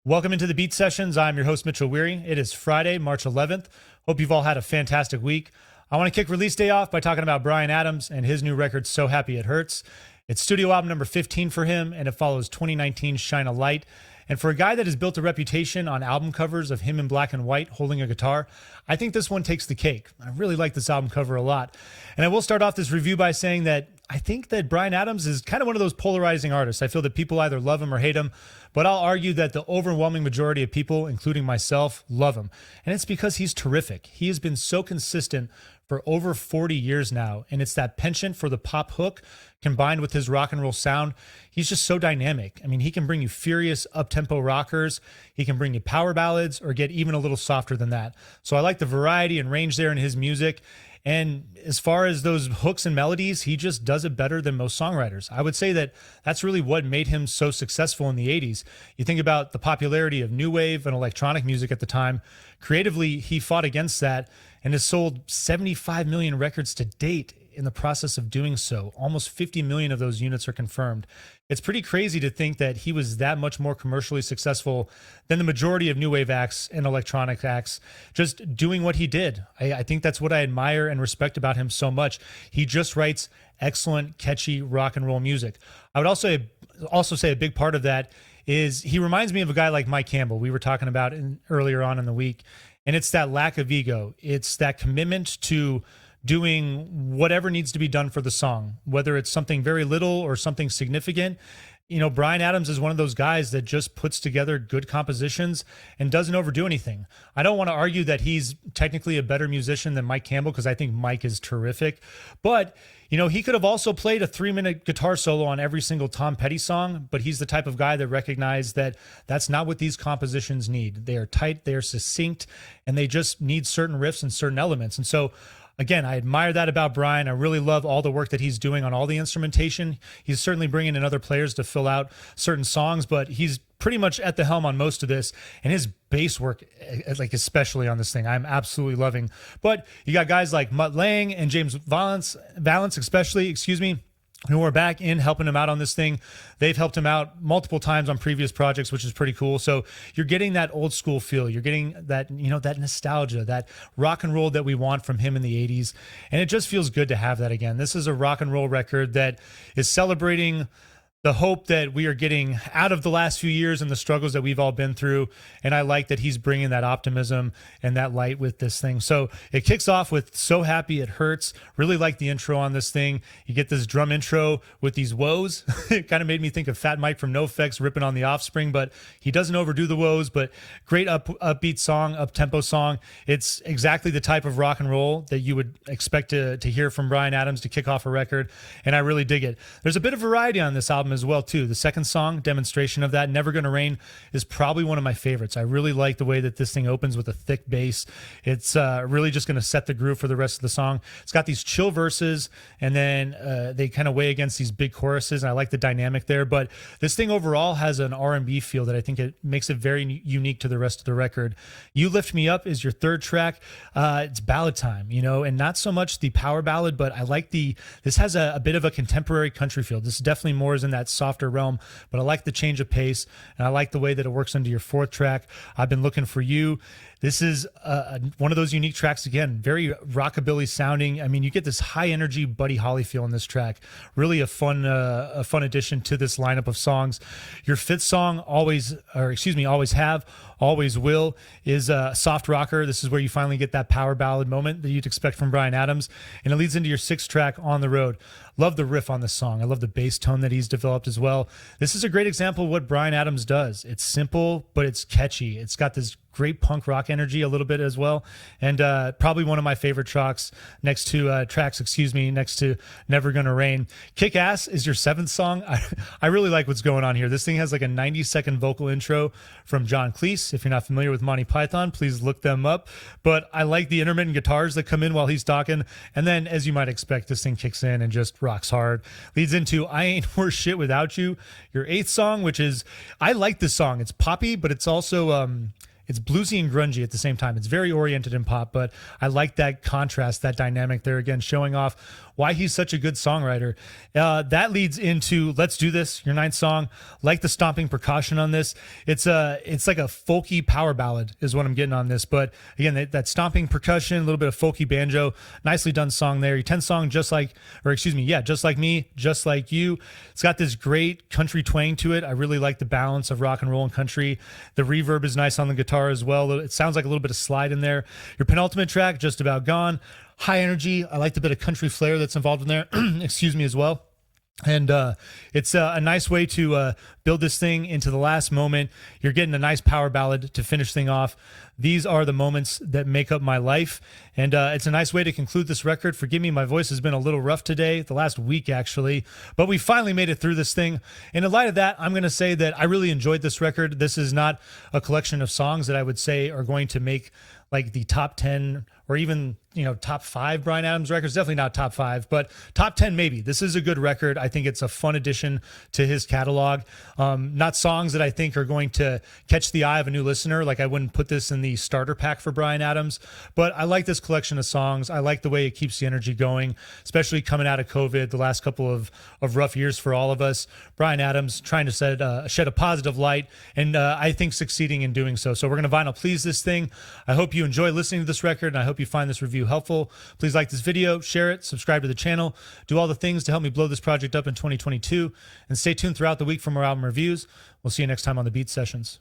Welcome into the Beat Sessions. I'm your host, Mitchell Weary. It is Friday, March 11th. Hope you've all had a fantastic week. I want to kick release day off by talking about Bryan Adams and his new record, So Happy It Hurts. It's studio album number 15 for him, and it follows 2019's Shine a Light. And for a guy that has built a reputation on album covers of him in black and white holding a guitar, I think this one takes the cake. I really like this album cover a lot. And I will start off this review by saying that I think that Bryan Adams is kind of one of those polarizing artists. I feel that people either love him or hate him, but I'll argue that the overwhelming majority of people, including myself, love him. And it's because he's terrific. He has been so consistent for over 40 years now, and it's that penchant for the pop hook combined with his rock and roll sound. He's just so dynamic. I mean, he can bring you furious up-tempo rockers, he can bring you power ballads, or get even a little softer than that. So I like the variety and range there in his music. And as far as those hooks and melodies, he just does it better than most songwriters. I would say that that's really what made him so successful in the 80s. You think about the popularity of new wave and electronic music at the time. Creatively, he fought against that and has sold 75 million records to date in the process of doing so. Almost 50 million of those units are confirmed. It's pretty crazy to think that he was that much more commercially successful than the majority of new wave acts and electronic acts, just doing what he did. I think that's what I admire and respect about him so much. He just writes excellent, catchy rock and roll music. I would also say a big part of that is he reminds me of a guy like Mike Campbell we were talking about earlier on in the week. And it's that lack of ego. It's that commitment to doing whatever needs to be done for the song, whether it's something very little or something significant. You know, Bryan Adams is one of those guys that just puts together good compositions and doesn't overdo anything. I don't want to argue that he's technically a better musician than Mike Campbell, because I think Mike is terrific. But, you know, he could have also played a 3-minute guitar solo on every single Tom Petty song, but he's the type of guy that recognized that that's not what these compositions need. They are tight, they are succinct, and they just need certain riffs and certain elements. And so, again, I admire that about Bryan. I really love all the work that he's doing on all the instrumentation. He's certainly bringing in other players to fill out certain songs, but he's pretty much at the helm on most of this. And his bass work, like especially on this thing, I'm absolutely loving. But you got guys like Mutt Lange and James Valance especially, who are back in helping him out on this thing. They've helped him out multiple times on previous projects, which is pretty cool. So you're getting that old school feel. You're getting that, you know, that nostalgia, that rock and roll that we want from him in the 80s. And it just feels good to have that again. This is a rock and roll record that is celebrating the hope that we are getting out of the last few years and the struggles that we've all been through. And I like that he's bringing that optimism and that light with this thing. So it kicks off with So Happy It Hurts. Really like the intro on this thing. You get this drum intro with these woes. It kind of made me think of Fat Mike from NoFX ripping on the Offspring, but he doesn't overdo the woes. But great upbeat song, up-tempo song. It's exactly the type of rock and roll that you would expect to hear from Bryan Adams to kick off a record. And I really dig it. There's a bit of variety on this album as well too. The second song, demonstration of that, Never Gonna Rain, is probably one of my favorites. I really like the way that this thing opens with a thick bass. It's really just going to set the groove for the rest of the song. It's got these chill verses, and then they kind of weigh against these big choruses, and I like the dynamic there. But this thing overall has an R&B feel that I think it makes it very unique to the rest of the record. You Lift Me Up is your third track. It's ballad time, you know, and not so much the power ballad, but I like this has a bit of a contemporary country feel. This definitely more is in that softer realm, but I like the change of pace, and I like the way that it works into your fourth track, I've Been Looking for You. This is one of those unique tracks, again, very rockabilly sounding. I mean, you get this high energy Buddy Holly feel in this track. Really a fun addition to this lineup of songs. Your fifth song, Always Have, Always Will, is a soft rocker. This is where you finally get that power ballad moment that you'd expect from Bryan Adams. And it leads into your sixth track, On the Road. Love the riff on this song. I love the bass tone that he's developed as well. This is a great example of what Bryan Adams does. It's simple, but it's catchy. It's got this great punk rock energy a little bit as well. And probably one of my favorite tracks next to Never Gonna Rain. Kick Ass is your seventh song. I really like what's going on here. This thing has like a 90-second vocal intro from John Cleese. If you're not familiar with Monty Python, please look them up. But I like the intermittent guitars that come in while he's talking. And then, as you might expect, this thing kicks in and just rocks hard. Leads into I Ain't Worth Shit Without You, your eighth song, which is, I like this song. It's poppy, but it's also it's bluesy and grungy at the same time. It's very oriented in pop, but I like that contrast, that dynamic there, again, showing off why he's such a good songwriter. That leads into Let's Do This, your ninth song. Like the stomping percussion on this. It's like a folky power ballad is what I'm getting on this. But again, that stomping percussion, a little bit of folky banjo, nicely done song there. Your 10th song, Just Like Me, Just Like You. It's got this great country twang to it. I really like the balance of rock and roll and country. The reverb is nice on the guitar as well. It sounds like a little bit of slide in there. Your penultimate track, Just About Gone. High energy. I like the bit of country flair that's involved in there. Excuse me as well. And it's a nice way to build this thing into the last moment. You're getting a nice power ballad to finish thing off. These are the moments that make up my life. And it's a nice way to conclude this record. Forgive me, my voice has been a little rough today, the last week actually. But we finally made it through this thing. And in light of that, I'm going to say that I really enjoyed this record. This is not a collection of songs that I would say are going to make like the top 10 or even, top 5 Bryan Adams records. Definitely not top 5, but top 10 maybe. This is a good record. I think it's a fun addition to his catalog. Not songs that I think are going to catch the eye of a new listener. Like I wouldn't put this in the starter pack for Bryan Adams, but I like this collection of songs. I like the way it keeps the energy going, especially coming out of COVID, the last couple of rough years for all of us. Bryan Adams trying to shed a positive light, and I think succeeding in doing so. So we're going to vinyl please this thing. I hope you enjoy listening to this record, and I hope you find this review helpful. Please like this video, share it, subscribe to the channel, do all the things to help me blow this project up in 2022, and stay tuned throughout the week for more album reviews. We'll see you next time on the Beat Sessions.